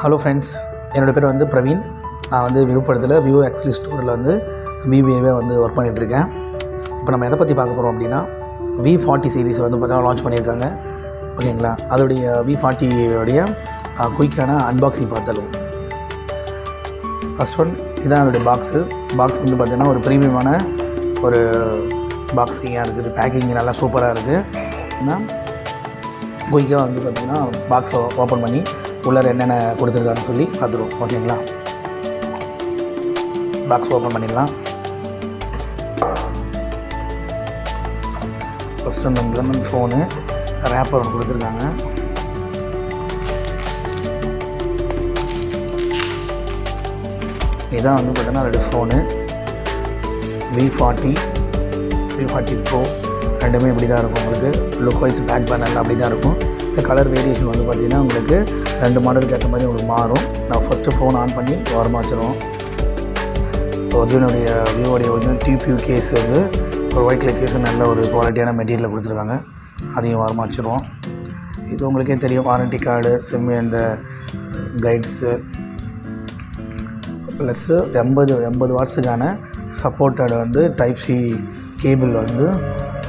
Hello friends, என்னோடய பேர் வந்து பிரவீன். நான் வந்து விழுப்புரத்தில் விவோ எக்ஸ்க்ளூ ஸ்டோரில் வந்து பிபிஏவே வந்து ஒர்க் பண்ணிகிட்ருக்கேன். இப்போ நம்ம எதை பற்றி பார்க்க போகிறோம் அப்படின்னா, V40 சீரீஸ் வந்து பார்த்தீங்கன்னா லான்ச் பண்ணியிருக்காங்க. ஓகேங்களா, அதோடைய V40 உடைய குயிக்கான அன்பாக்சிங் பார்த்தாலும். ஃபஸ்ட் ஒன் இதுதான் அதோடைய பாக்ஸ் வந்து பார்த்திங்கன்னா ஒரு ப்ரீமியமான ஒரு பாக்ஸிங்காக இருக்குது. பேக்கிங் நல்லா சூப்பராக இருக்குது. குயிக்காக வந்து பார்த்திங்கன்னா பாக்ஸை ஓப்பன் பண்ணி உள்ளே என்னென்ன கொடுத்துருக்காங்கன்னு சொல்லி பார்த்துருவோம். ஓகேங்களா, பாக்ஸ் ஓப்பன் பண்ணிடலாம். ஃபஸ்ட்டு வந்து ஃபோனு ரேப்பர் ஒன்று கொடுத்துருக்காங்க. இதான் வந்து பார்த்தீங்கன்னா அதோடய ஃபோனு V40 Pro ரெண்டுமே இப்படி தான் இருக்கும். உங்களுக்கு லுக் வைஸ் பேக் பேனல் அப்படி தான் இருக்கும். இந்த கலர் வேரியேஷன் வந்து பார்த்திங்கன்னா உங்களுக்கு 2 மாடலுக்கு ஏற்ற மாதிரி உங்களுக்கு மாறும். நான் ஃபஸ்ட்டு ஃபோன் ஆன் பண்ணி ஓரமாக வச்சுருவோம். ஒரிஜினலுடைய விவோடைய ஒரிஜினல் டிபியூ கேஸ் வந்து ஒரு ஒயிட் கலர் கேஸு நல்ல ஒரு குவாலிட்டியான மெட்டீரியலில் கொடுத்துருக்காங்க. அதையும் ஓரமாக வச்சுருவோம். இது உங்களுக்கே தெரியும், வாரண்டி கார்டு, சிம்மு, இந்த கைட்ஸு ப்ளஸ்ஸு 80 வாட்ஸுக்கான சப்போர்ட்டட் வந்து டைப் சி கேபிள் வந்து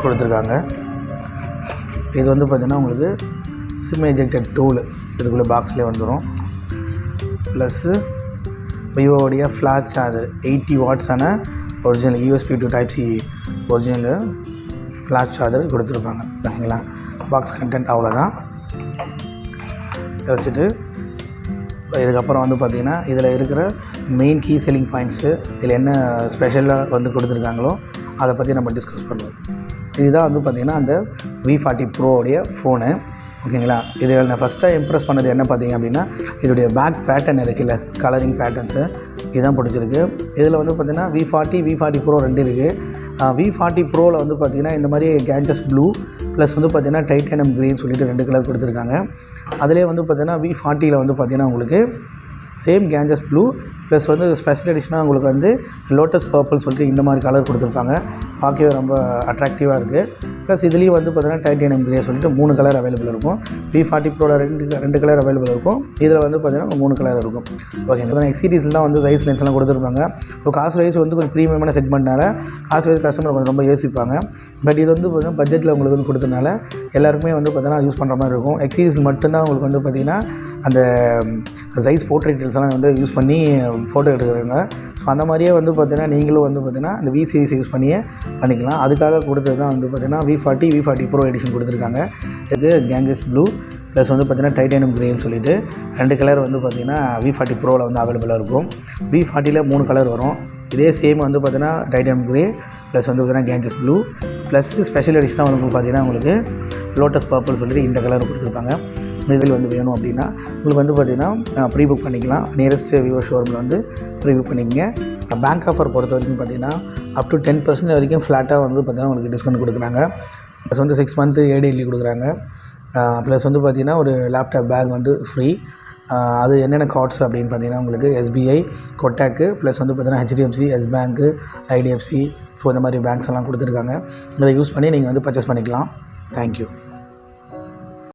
கொடுத்துருக்காங்க. இது வந்து பார்த்திங்கன்னா உங்களுக்கு சிம் எஜெக்டட் டூல் இதுக்குள்ளே பாக்ஸ்லேயே வந்துடும். ப்ளஸ்ஸு விவோடைய ஃப்ளாஷ் சார்ஜர் 80 வாட்ஸான original USB to type C original flash charger கொடுத்துருப்பாங்க. ஓகேங்களா, பாக்ஸ் கண்டென்ட் அவ்வளோதான். இதை வச்சுட்டு இதுக்கப்புறம் வந்து பார்த்திங்கன்னா இதில் இருக்கிற மெயின் கீ செல்லிங் பாயிண்ட்ஸு, இதில் என்ன ஸ்பெஷலாக வந்து கொடுத்துருக்காங்களோ அதை பற்றி நம்ம டிஸ்கஸ் பண்ணுவோம். இதுதான் வந்து பார்த்திங்கன்னா அந்த V40 Proடைய ஃபோனு. ஓகேங்களா, இதில் நான் ஃபஸ்ட்டாக இம்ப்ரெஸ் பண்ணது என்ன பார்த்திங்க அப்படின்னா, இதோடைய பேக் பேட்டர்ன் இருக்குல்ல, கலரிங் பேட்டர்ன்ஸு இதுதான் பிடிச்சிருக்கு. இதில் வந்து பார்த்திங்கன்னா V40 Pro 2 இருக்குது. V40 Proவில் வந்து பார்த்திங்கன்னா இந்த மாதிரி கேஞ்சஸ் ப்ளூ ப்ளஸ் வந்து பார்த்திங்கன்னா டைட்டானியம் க்ரீன் சொல்லிட்டு 2 கலர் கொடுத்துருக்காங்க. அதிலே வந்து பார்த்திங்கன்னா V40ல் வந்து பார்த்திங்கன்னா உங்களுக்கு சேம் கேஞ்சஸ் ப்ளூ ப்ளஸ் வந்து ஸ்பெஷல் எடிஷனாக உங்களுக்கு வந்து லோட்டஸ் பர்பிள் சொல்லிட்டு இந்த மாதிரி கலர் கொடுத்துருக்காங்க. பார்க்கவே ரொம்ப அட்ராக்டிவாக இருக்குது. ப்ளஸ் இதுலேயும் வந்து பார்த்திங்கன்னா டைட்டானியம் கிரே சொல்லிட்டு 3 கலர் அவைலபிள் இருக்கும். V40 Proவில் 2 கலர் அவைலபிள் இருக்கும். இதில் வந்து பார்த்திங்கன்னா 3 கலர் இருக்கும். ஓகே, இந்த எக்ஸீரீஸ்லாம் வந்து சைஸ் லென்ஸ்லாம் கொடுத்துருப்பாங்க. இப்போ காசு வைஸ் வந்து கொஞ்சம் ப்ரீமியமான செக்மெண்ட்னால காசு வைஸ் கஸ்டமர் கொஞ்சம் ரொம்ப யோசிப்பாங்க. பட் இது வந்து பார்த்திங்கன்னா பட்ஜெட்டில் உங்களுக்கு வந்து கொடுத்தனால எல்லாருக்குமே வந்து பார்த்திங்கன்னா யூஸ் பண்ணுற மாதிரி இருக்கும். எக்ஸீரீஸ் மட்டும்தான் உங்களுக்கு வந்து பார்த்திங்கன்னா அந்த சைஸ் போர்ட்ரேட் எல்லாம் வந்து யூஸ் பண்ணி ஃபோட்டோ எடுத்துக்கிறாங்க. ஸோ அந்த மாதிரியே வந்து பார்த்திங்கன்னா நீங்களும் வந்து பார்த்திங்கன்னா அந்த V சீரிஸ் யூஸ் பண்ணியே பண்ணிக்கலாம். அதுக்காக கொடுத்தது தான் வந்து பார்த்திங்கன்னா V40 Pro எடிஷன் கொடுத்துருக்காங்க. இது கேஞ்சஸ் ப்ளூ ப்ளஸ் வந்து பார்த்திங்கன்னா டைட்டானியம் கிரேன்னு சொல்லிட்டு 2 கலர் வந்து பார்த்திங்கன்னா V40 Proவில் வந்து அவைலபிளாக இருக்கும். V40ல் 3 கலர் வரும். இதே சேம் வந்து பார்த்திங்கன்னா டைட்டானியம் கிரே ப்ளஸ் வந்து பார்த்திங்கன்னா கேஞ்சஸ் ப்ளூ ப்ளஸ் ஸ்பெஷல் எடிஷனாக வந்து பார்த்திங்கன்னா உங்களுக்கு லோட்டஸ் பர்பிள் சொல்லிட்டு இந்த கலர் கொடுத்துருப்பாங்க. இதில் வந்து வேணும் அப்படின்னா உங்களுக்கு வந்து பார்த்திங்கன்னா ப்ரீ புக் பண்ணிக்கலாம். நியரஸ்ட் விவோ ஷோரூமில் வந்து ப்ரீ புக் பண்ணிக்கங்க. பேங்க் ஆஃபர் பொறுத்த வரைக்கும் பார்த்திங்கன்னா அப் டு 10% வரைக்கும் ஃப்ளாட்டாக வந்து பார்த்திங்கன்னா உங்களுக்கு டிஸ்கவுண்ட் கொடுக்குறாங்க. ப்ளஸ் வந்து 6 மந்த்து ஏடிஎல்இ கொடுக்குறாங்க. ப்ளஸ் வந்து பார்த்திங்கன்னா ஒரு லேப்டாப் பேக் வந்து ஃப்ரீ. அது என்னென்ன கார்ட்ஸ் அப்படின்னு பார்த்திங்கன்னா உங்களுக்கு SBI, கொட்டாக்கு ப்ளஸ் வந்து பார்த்திங்கன்னா HDFC, எஸ் பேங்க்கு, IDFC ஸோ இந்த மாதிரி பேங்க்ஸ் எல்லாம் கொடுத்துருக்காங்க. இதை யூஸ் பண்ணி நீங்கள் வந்து பர்ச்சேஸ் பண்ணிக்கலாம். தேங்க்யூ.